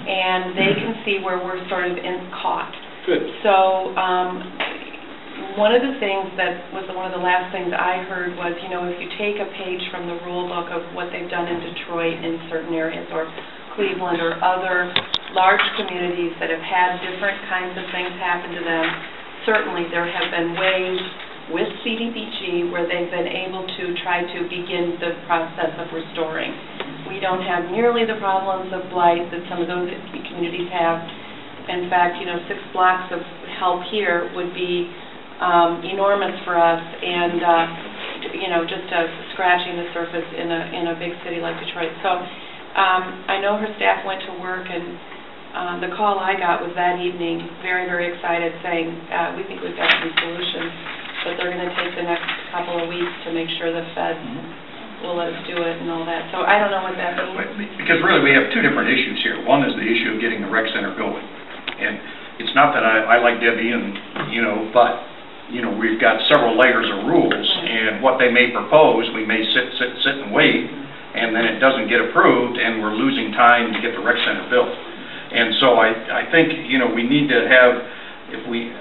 and they can see where we're sort of caught. Good. So one of the things that was one of the last things I heard was, you know, if you take a page from the rule book of what they've done in Detroit in certain areas, or Cleveland, or other large communities that have had different kinds of things happen to them, certainly there have been ways with CDBG where they've been able to try to begin the process of restoring. We don't have nearly the problems of blight that some of those communities have. In fact, you know, 6 blocks of help here would be enormous for us, and you know, just scratching the surface in a big city like Detroit. So I know her staff went to work, and the call I got was that evening, very, very excited, saying we think we've got some solutions, but they're going to take the next couple of weeks to make sure the Fed will let us do it and all that. So I don't know what that means. Because really we have 2 different issues here. One is the issue of getting the rec center going, and it's not that I like Debbie, and you know, but you know, we've got several layers of rules, and what they may propose, we may sit and wait, and then it doesn't get approved, and we're losing time to get the rec center built. And so I think, you know, we need to have,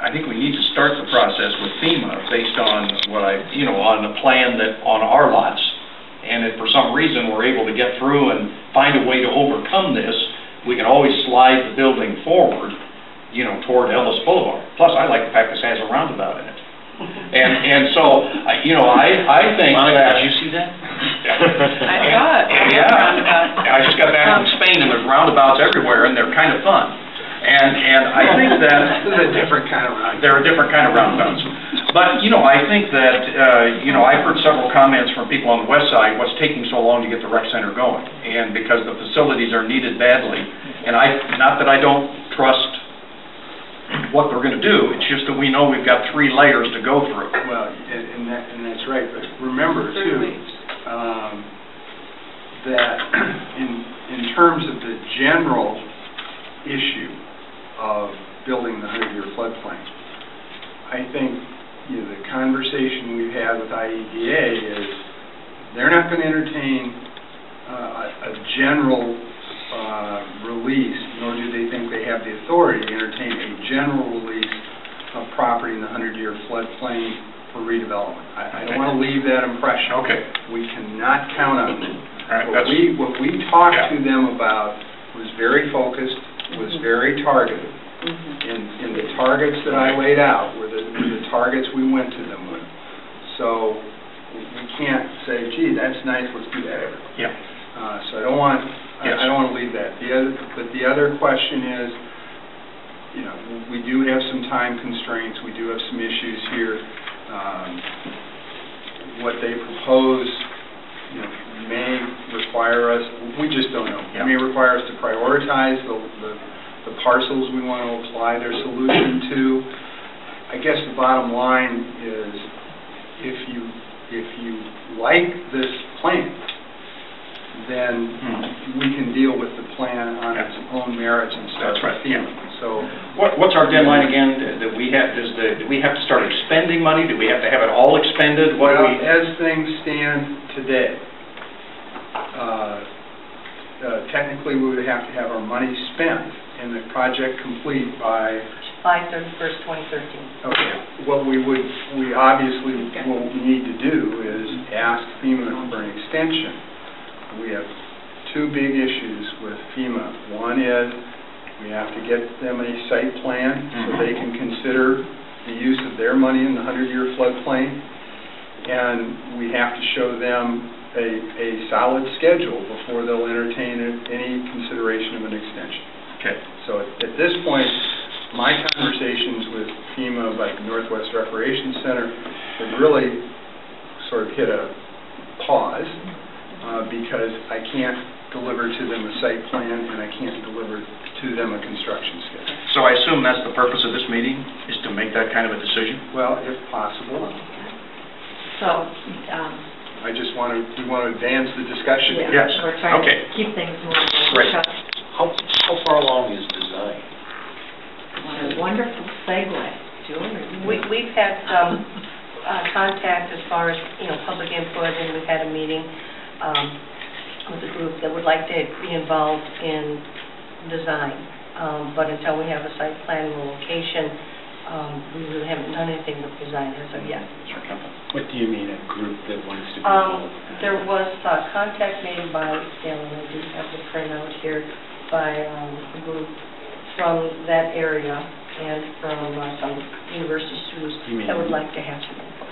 I think we need to start the process with FEMA based on you know, on the plan that on our lots, and if for some reason we're able to get through and find a way to overcome this, we can always slide the building forward, you know, toward Ellis Boulevard. Plus, I like the fact this has a roundabout in it. And so, you know, I think Monica, did you see that? I saw it. Yeah. I just got back from Spain, and there's roundabouts everywhere, and they're kind of fun. And I think that They're a different kind of roundabout. They're a different kind of roundabouts. But, you know, I think that, you know, I've heard several comments from people on the west side, what's taking so long to get the rec center going? And because the facilities are needed badly. And not that I don't trust what they're going to do, it's just that we know we've got 3 layers to go through. Well, and that's right, but remember, too, that in terms of the general issue of building the 100-year floodplain, I think, you know, the conversation we've had with IEDA is they're not going to entertain a general release, nor do they think they have the authority to entertain a general release of property in the 100-year floodplain for redevelopment. I don't want to leave that impression. Okay. We cannot count on them. Right, what we talked to them about was very focused, was very targeted. And the targets that I laid out were the targets we went to them with. So we can't say, gee, that's nice, let's do that. Yeah. So I don't want to leave that. But the other question is, you know, we do have some time constraints. We do have some issues here. What they propose, you know, may require us. We just don't know. Yeah. It may require us to prioritize the parcels we want to apply their solution to. I guess the bottom line is, if you like this plan, then we can deal with the plan on its own merits and start. That's right. Yeah. So what's our deadline again? Do we have to start expending money? Do we have to have it all expended? As things stand today, technically we would have to have our money spent and the project complete by July 31st, 2013. Okay. What we obviously what we need to do is ask FEMA for an extension. We have 2 big issues with FEMA. One is we have to get them a site plan so they can consider the use of their money in the 100-year floodplain, and we have to show them a solid schedule before they'll entertain any consideration of an extension. Okay. So at this point, my conversations with FEMA, like Northwest Recreation Center, have really sort of hit a pause because I can't deliver to them a site plan and I can't deliver to them a construction schedule. So I assume that's the purpose of this meeting, is to make that kind of a decision? Well, if possible. So, we want to advance the discussion. Yes. We're trying to keep things moving. Great. How far along is design? What a wonderful segue, Julie. We've had some contact as far as, you know, public input, and we've had a meeting with a group that would like to be involved in design. But until we have a site plan and a location, we really haven't done anything with design as of yet. What do you mean, a group that wants to be involved? There was contact made by, and I do have the printout here, by a group from that area and from some university students that would like to have some input.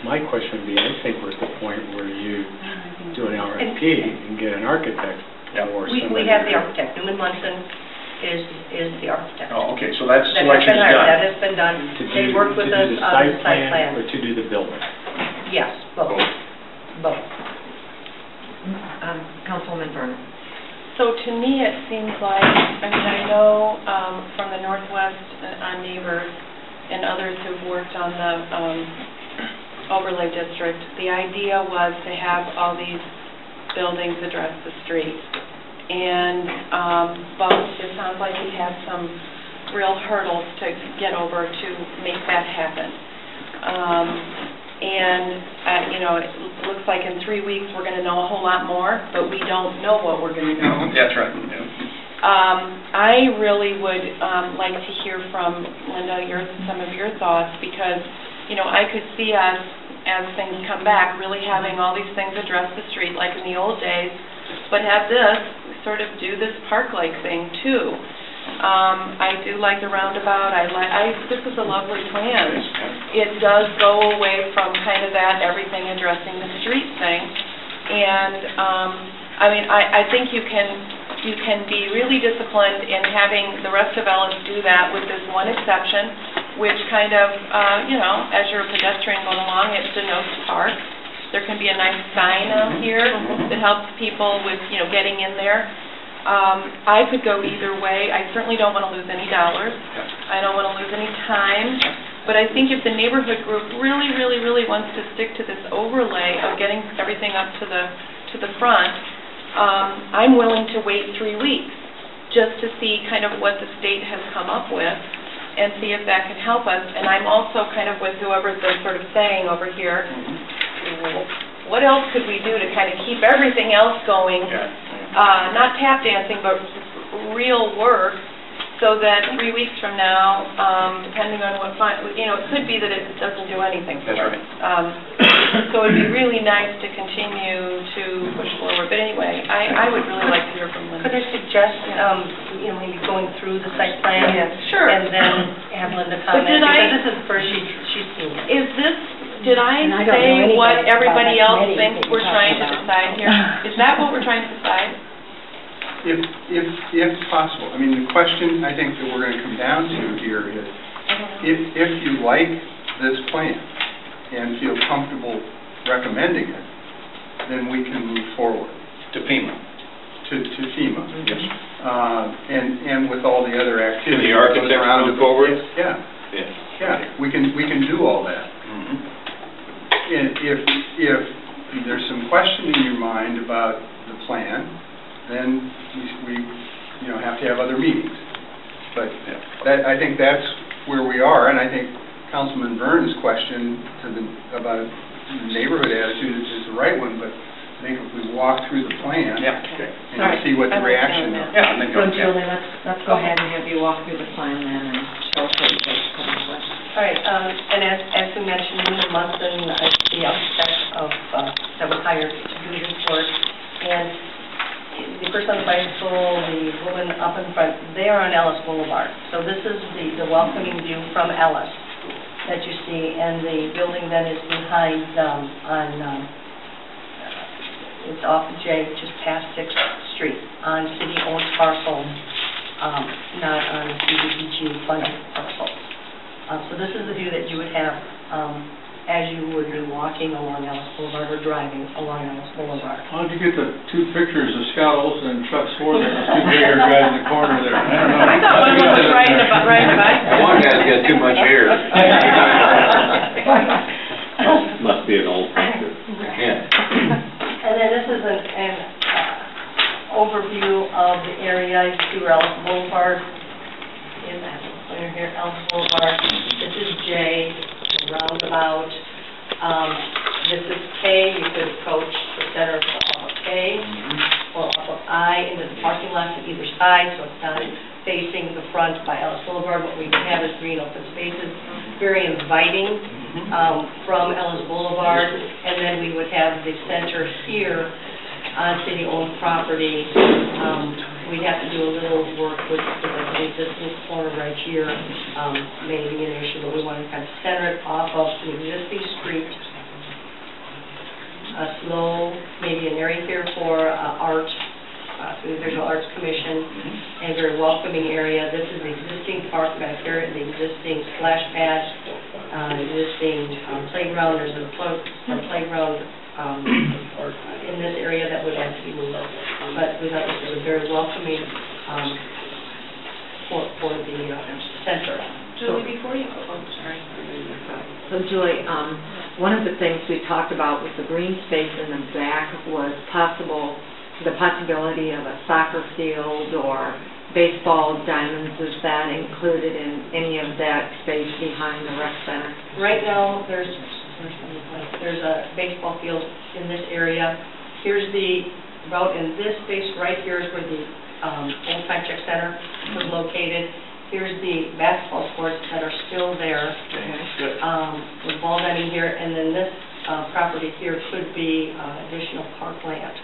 My question would be, I think we're at the point where you do an RFP and get an architect or somebody. We have the architect. Newman Munson is the architect. Oh, okay, so that selection is done. That has been done. They work with us on the site plan. Or to do the building? Yes, both. Both. Councilwoman Vernon. So to me, it seems like, I mean, I know from the Northwest on Neighbors and others who've worked on the overlay district, the idea was to have all these buildings address the street. And but it sounds like we have some real hurdles to get over to make that happen. You know, it looks like in 3 weeks we're going to know a whole lot more, but we don't know what we're going to know. That's right. Yeah. I really would like to hear from Linda some of your thoughts, because, you know, I could see us, as things come back, really having all these things address the street like in the old days, but have this sort of do this park-like thing too. I do like the roundabout. This is a lovely plan. It does go away from kind of that everything addressing the street thing, and I mean, I think you can be really disciplined in having the rest of Ellis do that with this one exception, which kind of, you know, as you're a pedestrian going along, it denotes park. There can be a nice sign out here that helps people with, you know, getting in there. I could go either way. I certainly don't want to lose any dollars. I don't want to lose any time. But I think if the neighborhood group really, really, really wants to stick to this overlay of getting everything up to the front, I'm willing to wait 3 weeks just to see kind of what the state has come up with and see if that can help us. And I'm also kind of with whoever's been sort of saying over here, what else could we do to kind of keep everything else going? Not tap dancing, but real work, so that 3 weeks from now, depending on what, you know, it could be that it doesn't do anything for us. So it'd be really nice to continue to push forward. But anyway, I would really like to hear from Linda. Could I suggest, you know, maybe going through the site plan? Sure. And then have Linda comment, because this is the first she's seen it. Did I say what everybody else thinks we're trying to decide here? Is that what we're trying to decide? If possible. I mean, the question I think that we're going to come down to here is, if you like this plan and feel comfortable recommending it, then we can move forward. To FEMA. To FEMA. Yes. And with all the other activities. Can the architect move forward? Yeah. We can do all that. And if there's some question in your mind about the plan, then we you know, have to have other meetings. But I think that's where we are, and I think Councilman Verne's question about the neighborhood attitude is the right one, but I think if we walk through the plan and see what the reaction is. So Julie, let's go ahead and have you walk through the plan then and show us what you think is coming to us. All right, and as we mentioned, Newman Munson, the architect that was hired to do this work, and the person on the bicycle, the woman up in front, they are on Ellis Boulevard. So this is the welcoming view from Ellis that you see, and the building then is behind it's off J, just past 6th Street, on city-owned parcel, not on CDBG funded parcel. So this is the view that you would have as you would be walking along Ellis Boulevard or driving along Ellis Boulevard. How did you get the 2 pictures of Scott Olson and Chuck Swartz, those 2 big-haired guys in the corner there? I don't know. I thought one was riding a bike. One guy's got too much hair. Must be an old picture. And then this is an overview of the area. You see where Ellis Boulevard is at. When you're here, Ellis Boulevard. This is J, the roundabout. This is K. You could approach the center of K. A or off of I into the parking lots on either side, so it's not facing the front by Ellis Boulevard. What we would have is green open spaces, very inviting from Ellis Boulevard, and then we would have the center here on city-owned property. We'd have to do a little work with the existing corner right here, maybe an issue, but we want to kind of center it off of the existing street. Slow, maybe an area here for art, through the Visual Arts Commission, and a very welcoming area. This is the existing park back there, the existing splash pad, existing playground. There's a playground in this area that would have to be moved. But we thought this was very welcoming for the center. Julie, before you go, oh, sorry. So Julie, one of the things we talked about with the green space in the back was the possibility of a soccer field or baseball diamonds. Is that included in any of that space behind the rec center? Right now, there's a baseball field in this area. Here's the route in this space right here is where the old Time Check Center was located. Here's the basketball courts that are still there. With ball diamond here, and then this property here could be additional parkland.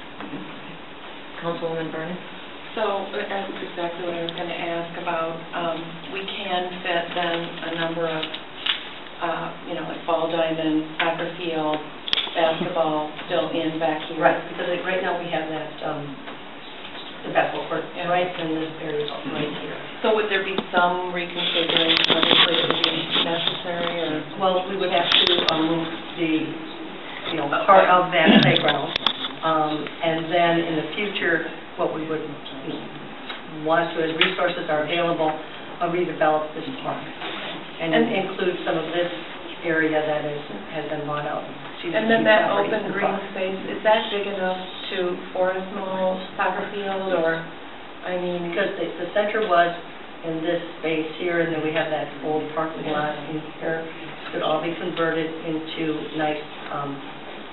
Councilwoman Burnett? So that's exactly what I was going to ask about. We can fit then a number of, like ball diamond, soccer field, basketball still in back here. Right, because right now we have that, the basketball court right in this area right here. So would there be some reconfiguring, obviously, that would be necessary, or? Well, we would have to move the, part of that playground. And then in the future, what we would want to, as resources are available, redevelop this park and include some of this area that has been bought out. And then that open green space, is that big enough to Forest Mall soccer field, or, I mean? Because the center was in this space here, and then we have that old parking lot in here. It could all be converted into nice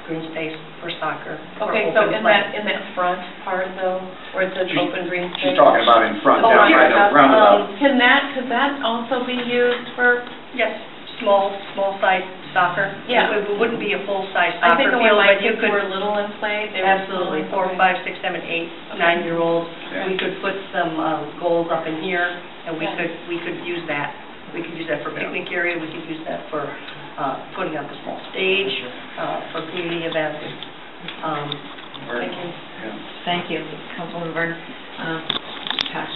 green space for soccer. Okay, so in that front part though, where it says open green space? She's talking about in front, down here, by the roundabout. Could that also be used for? Yes, small size soccer. Yeah. It wouldn't be a full-size I soccer think field, when my but you kids could. were little and played, they were. Absolutely, 4, 5, 6, 7, 8, 9-year-olds. Yeah. We could put some goals up in here, and we Yeah. could use that. We could use that for picnic area. We could use that for putting up a small stage for community events. Thank you. Thank you, Councilwoman Burnett. Pass.